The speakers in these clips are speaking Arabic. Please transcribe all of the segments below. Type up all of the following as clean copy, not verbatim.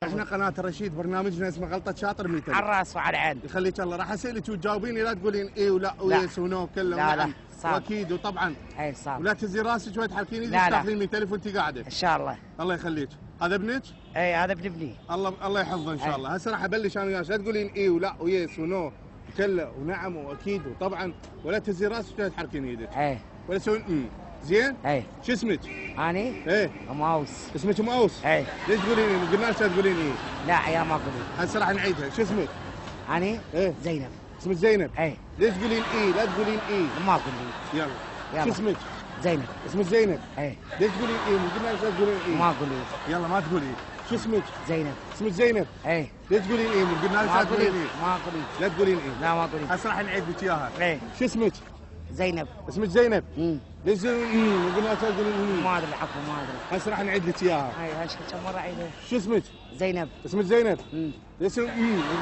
احنا قناة الرشيد، برنامجنا اسمه غلطة شاطر 100 على الراس وعلى العين. يخليك الله. راح اسالك وتجاوبيني، لا تقولين اي ولا ويس ونو كله لا ونعم صعب. واكيد وطبعا. اي صعب. ولا تهزي راسك وتحركين ايدك لا تاخذين 100 ألف وانت قاعده. ان شاء الله. الله يخليك. هذا ابنك؟ اي هذا ابن ابني. الله يحفظه ان شاء الله. هسه راح ابلش انا وياك، لا تقولين اي ولا ويس ونو كله ونعم واكيد وطبعا، ولا تهزي راسك ولا تحركين ايدك. اي ولا تسوين زين؟ اي. شو اسمك؟ اني؟ ايه ام اوس. اسمك ام اوس؟ اي. ليش تقولين ايه؟ قلنا لك لا تقولين ايه؟ لا يا ما قلت. هسه راح نعيدها. شو اسمك؟ اني؟ ايه زينب. اسمك زينب؟ اي. ليش تقولين ايه؟ لا تقولين ايه؟ ما قلت. يلا. شو اسمك؟ زينب. اسمك زينب؟ اي. ليش تقولين ايه؟ قلنا لك لا تقولين ايه؟ ما قلت. يلا ما تقولي. شو اسمك؟ زينب. اسمك زينب؟ اي. ليش تقولين ايه؟ قلنا لك لا تقولين ايه؟ ما قلت. لا تقولين ايه؟ لا ما قلت. هسه راح نعيد لك اياها. اي. شو اسمك؟ زينب. اسمك زينب؟ ليش قلنا لك لا تقولين ما ادري العفو ما ادري. هسه راح نعيد لك اياها. اي هاش كم مره اعيدها. شو اسمك؟ زينب. اسمك زينب؟ ليش قلنا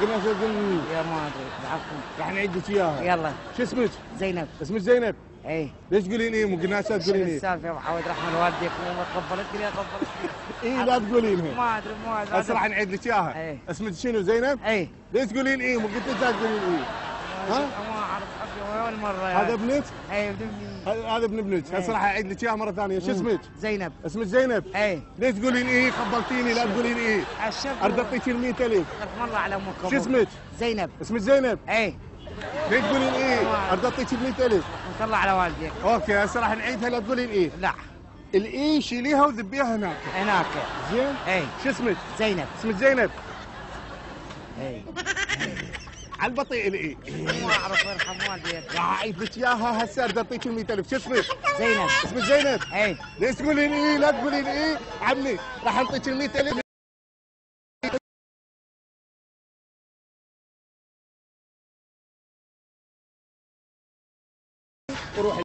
لك لا تقولين يا ما ادري العفو. راح نعيد لك اياها. يلا. شو اسمك؟ زينب. اسمك زينب؟ اي. ليش تقولين ايه؟ مو قلنا لك لا تقولين ايه؟ السالفه يا ابو حمد رحمه والديك ما تقبلتني قبلتني. ايه لا تقولينها. ما ادري ما ادري. هسه راح نعيد لك اياها. ايه. اسمك شنو زينب؟ اي. ليش تقولين ايه؟ مو قلت لك لا تقولين ايه؟ ها؟ ما اعرف ابي وين مره. هذا ابنك؟ اي ابن ابني. هذا ابن ابنك. هسه راح اعيد لك اياها مره ثانيه. شو اسمك؟ زينب. اسمك زينب؟ اي. ليش تقولين ايه؟ خبلتيني لا تقولين ايه؟ الشب ارد اعطيك ال 100,000. ألف مره على امك. شو اسمك؟ زينب. اسمك زينب؟ اي. ليش تقولين ايه؟ ارد اعطيك ال 100,000. الله على والديك. اوكي هسه راح نعيدها، لا تقولين ايه؟ لا. الاي شيليها وذبيها هناك. هناك. زين؟ اي. شو اسمك؟ زينب. اسمك زينب؟ اي. على البطيء الاي. ما اعرف يرحم والديك. راح اعيد لك اياها هسه، ارد اعطيك ال 100,000. شو اسمك؟ زينب. اسمك زينب؟ اي. ليش تقولين ايه؟ لا تقولين ايه؟ عمي راح اعطيك ال 100,000. وروحي.